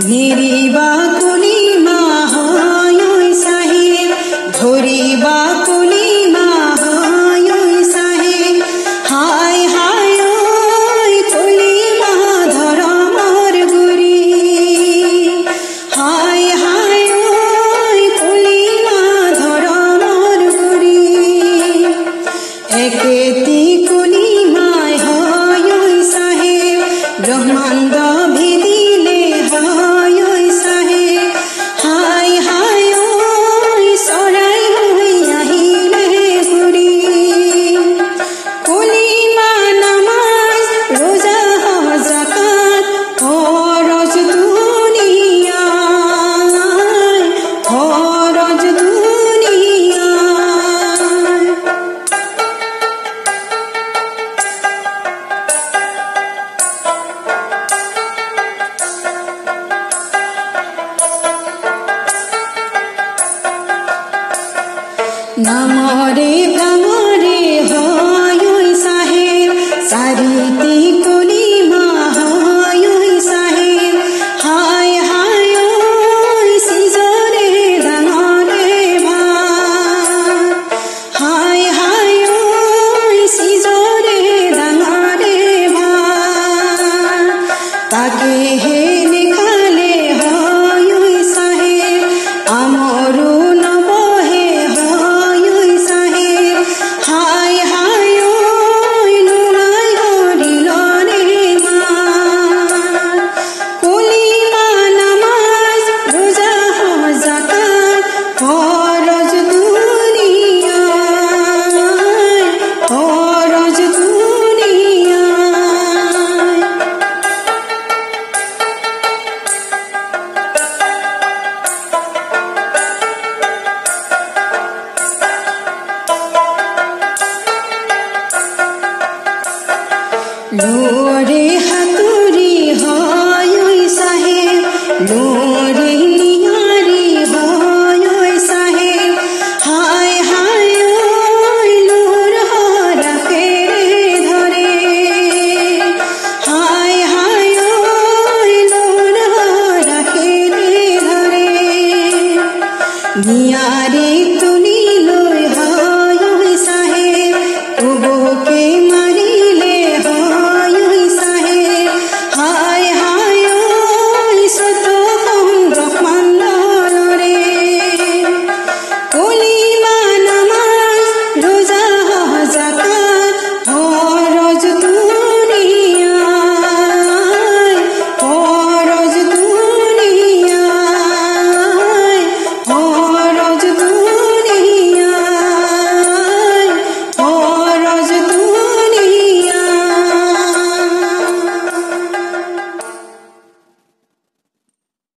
मेरी बाकुली माँ हो साहे धोरी बाकुली माँ हो साहे हाय हाय कुली माँ धर मोर गुरी हाय हाय कुली माँ धर मोर गुरी एकेती कुली माँ हो साहे ब्रह्मांड भेदिले हाय साहे हाय हाय सराई আহিলে ঘুরি কলিমা নামাজ রোজা হজ যাকাত ফরজ দুনিয়ায় ফরজ দুনিয়ায় नामरे प्रामरे হয় সাহেব সারিতে কলিমা হয় সাহেব হায় হায় সিজরে ডাঙরে ভাত হায় হায় সিজরে ডাঙরে ভাত তাকে হে লেখা